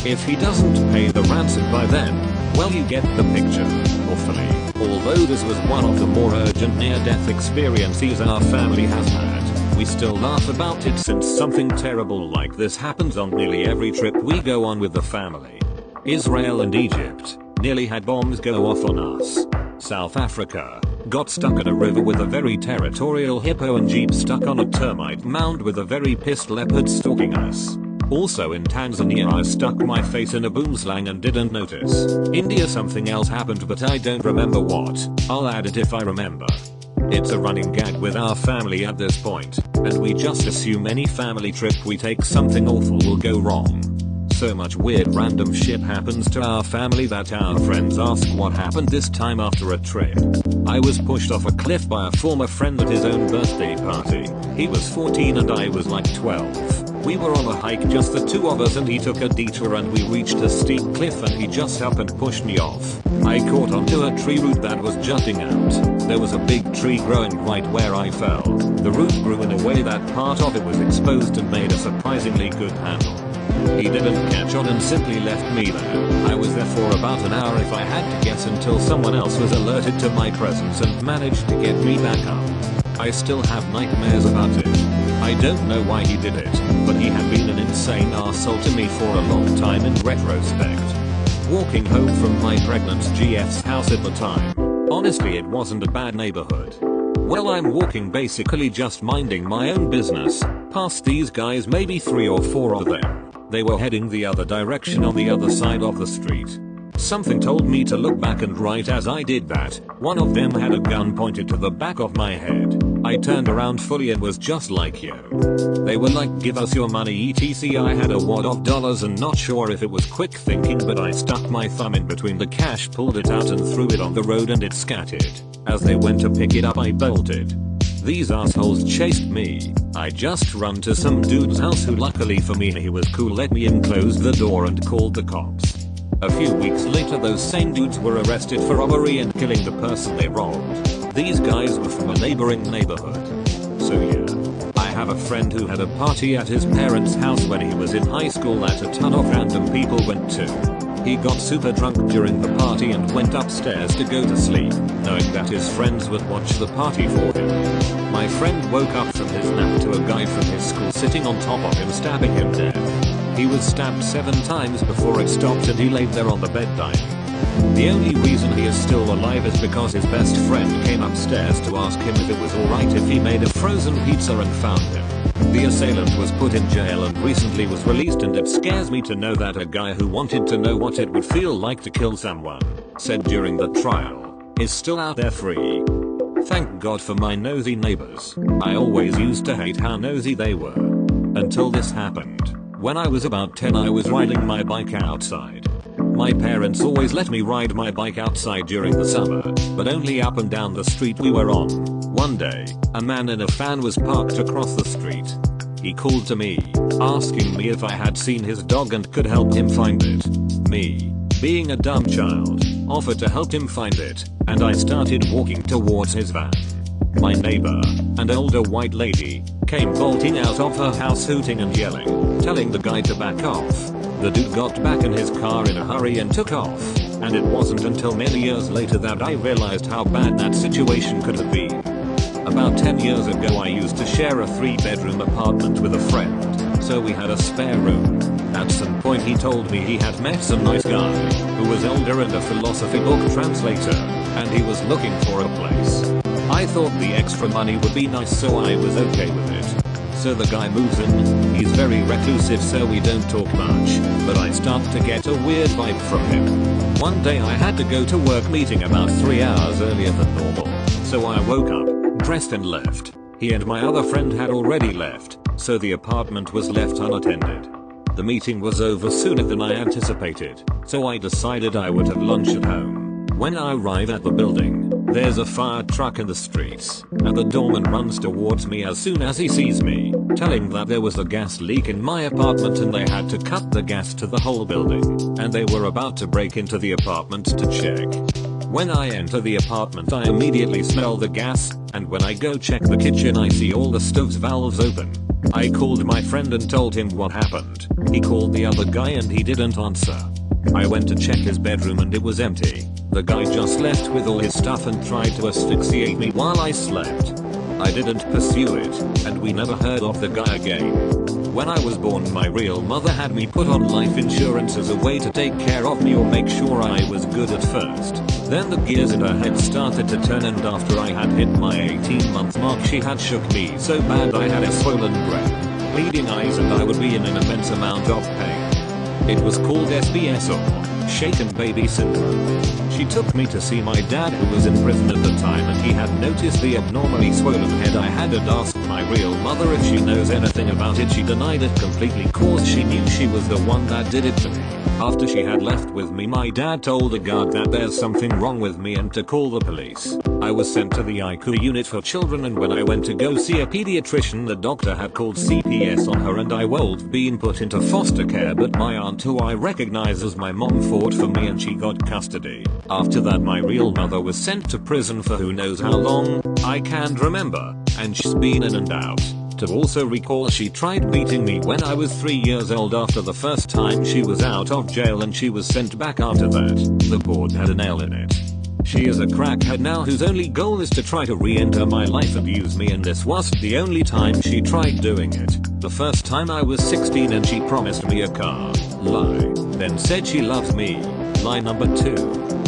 If he doesn't pay the ransom by then, well, you get the picture, hopefully. Although this was one of the more urgent near-death experiences our family has had, we still laugh about it since something terrible like this happens on nearly every trip we go on with the family. Israel and Egypt nearly had bombs go off on us. South Africa got stuck at a river with a very territorial hippo and jeep stuck on a termite mound with a very pissed leopard stalking us. Also in Tanzania I stuck my face in a boomslang and didn't notice. India something else happened but I don't remember what. I'll add it if I remember. It's a running gag with our family at this point, and we just assume any family trip we take something awful will go wrong. So much weird random shit happens to our family that our friends ask what happened this time after a trip. I was pushed off a cliff by a former friend at his own birthday party. He was 14 and I was like 12. We were on a hike, just the two of us, and he took a detour and we reached a steep cliff and he just up and pushed me off. I caught onto a tree root that was jutting out. There was a big tree growing right where I fell. The root grew in a way that part of it was exposed and made a surprisingly good handle. He didn't catch on and simply left me there. I was there for about an hour if I had to guess, until someone else was alerted to my presence and managed to get me back up. I still have nightmares about it. I don't know why he did it, but he had been an insane arsehole to me for a long time in retrospect. Walking home from my pregnant GF's house at the time, honestly it wasn't a bad neighborhood. Well, I'm walking basically just minding my own business, past these guys, maybe 3 or 4 of them. They were heading the other direction on the other side of the street. Something told me to look back, and right as I did that, one of them had a gun pointed to the back of my head. I turned around fully and was just like, yo. They were like, give us your money etc. I had a wad of dollars and not sure if it was quick thinking, but I stuck my thumb in between the cash, pulled it out and threw it on the road and it scattered. As they went to pick it up I bolted. These assholes chased me. I just run to some dude's house who, luckily for me, he was cool, let me in, closed the door and called the cops. A few weeks later those same dudes were arrested for robbery and killing the person they robbed. These guys were from a neighboring neighborhood. So yeah. I have a friend who had a party at his parents' house when he was in high school that a ton of random people went to. He got super drunk during the party and went upstairs to go to sleep, knowing that his friends would watch the party for him. My friend woke up from his nap to a guy from his school sitting on top of him, stabbing him dead. He was stabbed 7 times before it stopped and he laid there on the bed dying. The only reason he is still alive is because his best friend came upstairs to ask him if it was alright if he made a frozen pizza and found him. The assailant was put in jail and recently was released, and it scares me to know that a guy who wanted to know what it would feel like to kill someone, said during the trial, is still out there free. Thank God for my nosy neighbors. I always used to hate how nosy they were. Until this happened. When I was about 10 I was riding my bike outside. My parents always let me ride my bike outside during the summer, but only up and down the street we were on. One day, a man in a van was parked across the street. He called to me, asking me if I had seen his dog and could help him find it. Me, being a dumb child, offered to help him find it, and I started walking towards his van. My neighbor, an older white lady, came bolting out of her house hooting and yelling, telling the guy to back off. The dude got back in his car in a hurry and took off, and it wasn't until many years later that I realized how bad that situation could have been. About 10 years ago I used to share a 3-bedroom apartment with a friend, so we had a spare room. At some point he told me he had met some nice guy, who was older and a philosophy book translator, and he was looking for a place. I thought the extra money would be nice, so I was okay with it. So the guy moves in. He's very reclusive, so we don't talk much, but I start to get a weird vibe from him. One day I had to go to work meeting about 3 hours earlier than normal, so I woke up, dressed and left. He and my other friend had already left, so the apartment was left unattended. The meeting was over sooner than I anticipated, so I decided I would have lunch at home. When I arrive at the building, there's a fire truck in the streets, and the doorman runs towards me as soon as he sees me, telling that there was a gas leak in my apartment and they had to cut the gas to the whole building, and they were about to break into the apartment to check. When I enter the apartment I immediately smell the gas, and when I go check the kitchen I see all the stove's valves open. I called my friend and told him what happened. He called the other guy and he didn't answer. I went to check his bedroom and it was empty. The guy just left with all his stuff and tried to asphyxiate me while I slept. I didn't pursue it, and we never heard of the guy again. When I was born my real mother had me put on life insurance as a way to take care of me or make sure I was good at first. Then the gears in her head started to turn, and after I had hit my 18-month mark she had shook me so bad I had a swollen brain, bleeding eyes, and I would be in an immense amount of pain. It was called SBS or shaken baby syndrome. She took me to see my dad who was in prison at the time, and he had noticed the abnormally swollen head I had and asked my real mother if she knows anything about it. She denied it completely cause she knew she was the one that did it to me. After she had left with me my dad told the guard that there's something wrong with me and to call the police. I was sent to the ICU unit for children, and when I went to go see a pediatrician the doctor had called CPS on her and I was being put into foster care, but my aunt who I recognize as my mom fought for me and she got custody. After that my real mother was sent to prison for who knows how long, I can't remember, and she's been in and out. To also recall she tried beating me when I was 3 years old after the first time she was out of jail, and she was sent back after that. The board had a nail in it. She is a crackhead now whose only goal is to try to re-enter my life and use me, and this wasn't the only time she tried doing it. The first time I was 16 and she promised me a car. Lie. Then said she loves me. Lie number 2.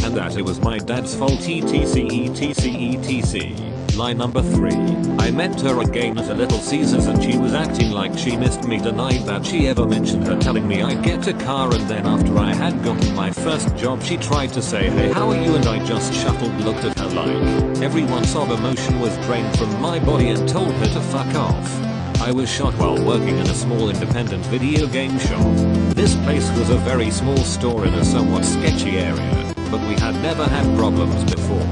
And that it was my dad's fault etc etc etc. Line number 3. I met her again at a Little Caesars and she was acting like she missed me. Denied that she ever mentioned her telling me I'd get a car, and then after I had gotten my first job she tried to say hey how are you, and I just shuffled, looked at her like every ounce of emotion was drained from my body and told her to fuck off. I was shot while working in a small independent video game shop. This place was a very small store in a somewhat sketchy area, but we had never had problems before.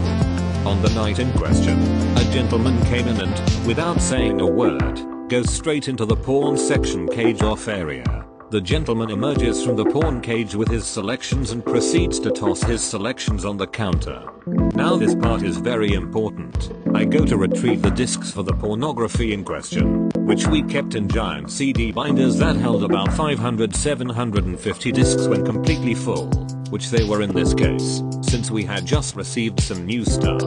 On the night in question, a gentleman came in and, without saying a word, goes straight into the porn section cage off area. The gentleman emerges from the porn cage with his selections and proceeds to toss his selections on the counter. Now this part is very important. I go to retrieve the discs for the pornography in question, which we kept in giant CD binders that held about 500-750 discs when completely full, which they were in this case, since we had just received some new stuff.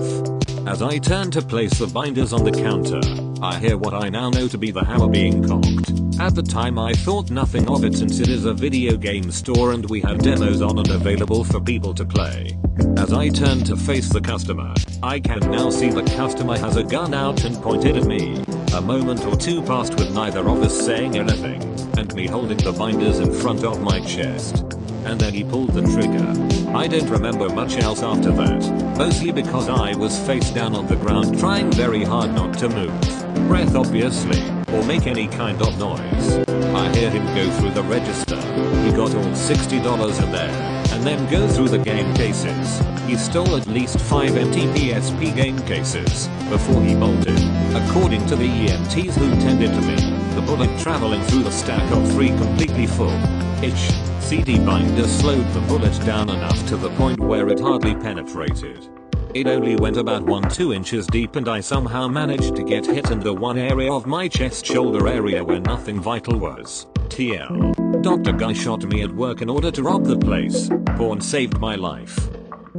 As I turn to place the binders on the counter, I hear what I now know to be the hammer being cocked. At the time I thought nothing of it since it is a video game store and we have demos on and available for people to play. As I turn to face the customer, I can now see the customer has a gun out and pointed at me. A moment or two passed with neither of us saying anything, and me holding the binders in front of my chest. And then he pulled the trigger. I don't remember much else after that, mostly because I was face down on the ground trying very hard not to move, breath obviously, or make any kind of noise. I hear him go through the register. He got all $60 in there, and then go through the game cases. He stole at least 5 empty PSP game cases before he bolted. According to the EMTs who tended to me, the bullet traveling through the stack of 3 completely full each CD binder slowed the bullet down enough to the point where it hardly penetrated. It only went about 1-2 inches deep, and I somehow managed to get hit in the one area of my chest shoulder area where nothing vital was. TL. Dr. Guy shot me at work in order to rob the place. Porn saved my life.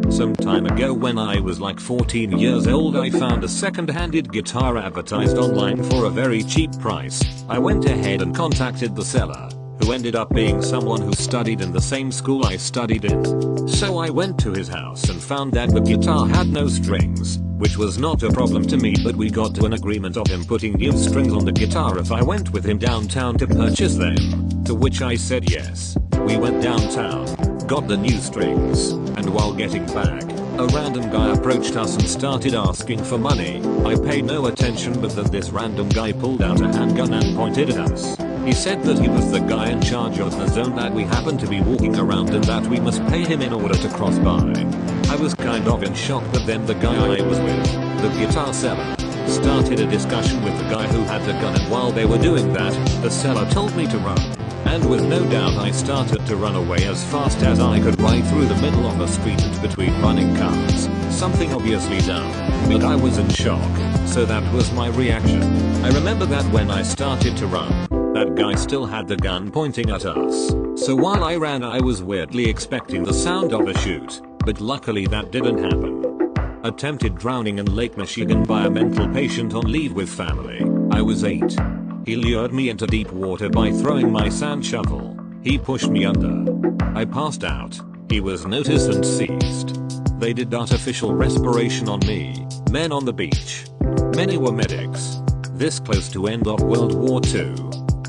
Some time ago when I was like 14 years old I found a second-handed guitar advertised online for a very cheap price. I went ahead and contacted the seller, who ended up being someone who studied in the same school I studied in. So I went to his house and found that the guitar had no strings, which was not a problem to me, but we got to an agreement of him putting new strings on the guitar if I went with him downtown to purchase them, to which I said yes. We went downtown, got the new strings, and while getting back, a random guy approached us and started asking for money. I paid no attention, but then this random guy pulled out a handgun and pointed at us. He said that he was the guy in charge of the zone that we happened to be walking around and that we must pay him in order to cross by. I was kind of in shock, but then the guy I was with, the guitar seller, started a discussion with the guy who had the gun, and while they were doing that, the seller told me to run. And with no doubt I started to run away as fast as I could, right through the middle of a street and between running cars. Something obviously dumb, but I was in shock, so that was my reaction. I remember that when I started to run, that guy still had the gun pointing at us. So while I ran I was weirdly expecting the sound of a shoot, but luckily that didn't happen. Attempted drowning in Lake Michigan by a mental patient on leave with family. I was 8. He lured me into deep water by throwing my sand shovel. He pushed me under. I passed out. He was noticed and seized. They did artificial respiration on me. Men on the beach. Many were medics. This close to end of World War II.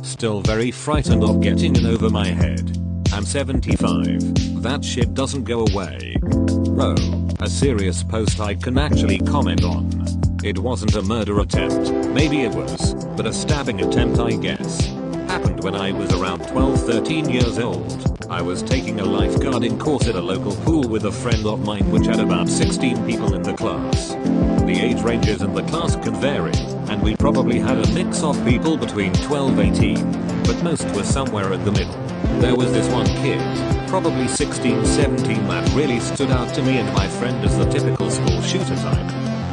Still very frightened of getting in over my head. I'm 75. That shit doesn't go away. Bro, a serious post I can actually comment on. It wasn't a murder attempt, maybe it was, but a stabbing attempt I guess. Happened when I was around 12-13 years old. I was taking a lifeguarding course at a local pool with a friend of mine which had about 16 people in the class. The age ranges in the class can vary, and we probably had a mix of people between 12-18, but most were somewhere in the middle. There was this one kid, probably 16-17, that really stood out to me and my friend as the typical school shooter type.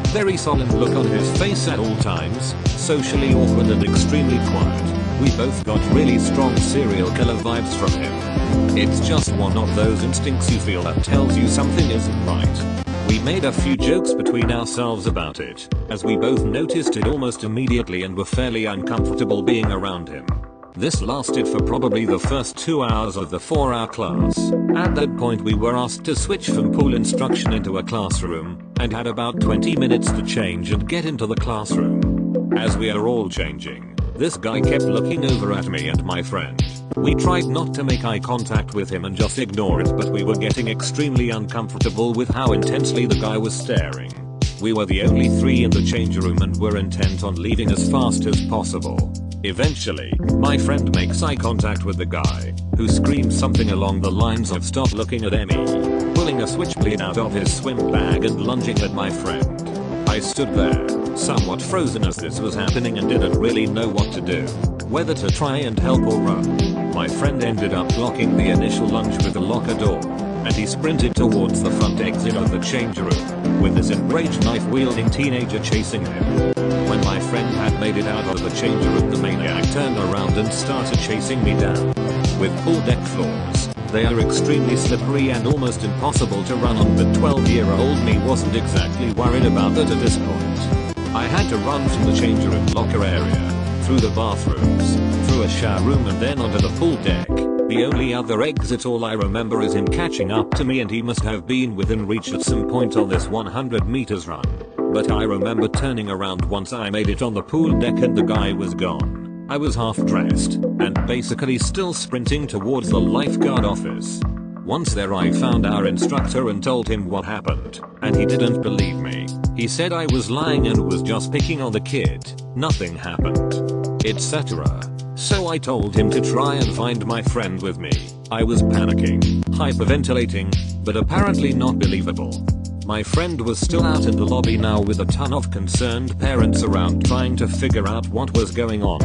Very solemn look on his face at all times, socially awkward and extremely quiet. We both got really strong serial killer vibes from him. It's just one of those instincts you feel that tells you something isn't right. We made a few jokes between ourselves about it, as we both noticed it almost immediately and were fairly uncomfortable being around him. This lasted for probably the first 2 hours of the 4-hour class. At that point we were asked to switch from pool instruction into a classroom, and had about 20 minutes to change and get into the classroom. As we are all changing, this guy kept looking over at me and my friend. We tried not to make eye contact with him and just ignore it, but we were getting extremely uncomfortable with how intensely the guy was staring. We were the only 3 in the change room and were intent on leaving as fast as possible. Eventually, my friend makes eye contact with the guy, who screams something along the lines of "Stop looking at me," pulling a switchblade out of his swim bag and lunging at my friend. I stood there, somewhat frozen as this was happening and didn't really know what to do, whether to try and help or run. My friend ended up blocking the initial lunge with the locker door, and he sprinted towards the front exit of the change room, with this enraged knife-wielding teenager chasing him. When my friend had made it out of the change room, the maniac turned around and started chasing me down. With pool deck floors, they are extremely slippery and almost impossible to run on, but 12-year-old me wasn't exactly worried about that at this point. I had to run from the change room locker area, through the bathrooms, through a shower room and then onto the pool deck. The only other exit all I remember is him catching up to me, and he must have been within reach at some point on this 100 meters run. But I remember turning around once I made it on the pool deck and the guy was gone. I was half dressed, and basically still sprinting towards the lifeguard office. Once there I found our instructor and told him what happened, and he didn't believe me. He said I was lying and was just picking on the kid, nothing happened, etc. So I told him to try and find my friend with me. I was panicking, hyperventilating, but apparently not believable. My friend was still out in the lobby now with a ton of concerned parents around trying to figure out what was going on.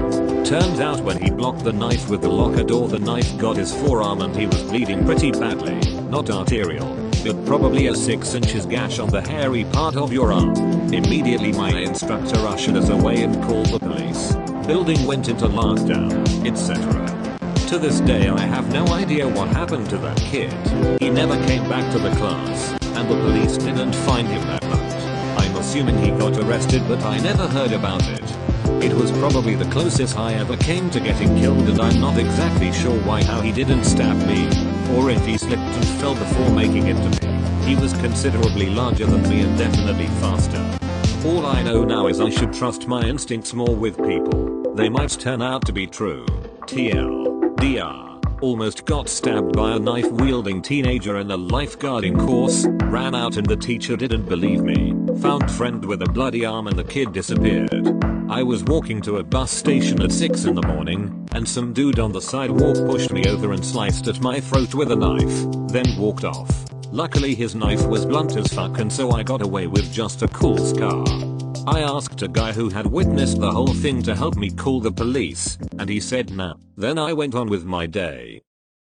Turns out when he blocked the knife with the locker door, the knife got his forearm and he was bleeding pretty badly. Not arterial, but probably a 6 inches gash on the hairy part of your arm. Immediately my instructor ushered us away and called the police. Building went into lockdown, etc. To this day I have no idea what happened to that kid. He never came back to the class, and the police didn't find him that night. I'm assuming he got arrested, but I never heard about it. It was probably the closest I ever came to getting killed, and I'm not exactly sure how he didn't stab me, or if he slipped and fell before making it to me. He was considerably larger than me and definitely faster. All I know now is I should trust my instincts more with people. They might turn out to be true. TLDR. Almost got stabbed by a knife-wielding teenager in a lifeguarding course, ran out and the teacher didn't believe me, found friend with a bloody arm and the kid disappeared. I was walking to a bus station at 6 in the morning, and some dude on the sidewalk pushed me over and sliced at my throat with a knife, then walked off. Luckily his knife was blunt as fuck, and so I got away with just a cool scar. I asked a guy who had witnessed the whole thing to help me call the police, and he said nah. Then I went on with my day.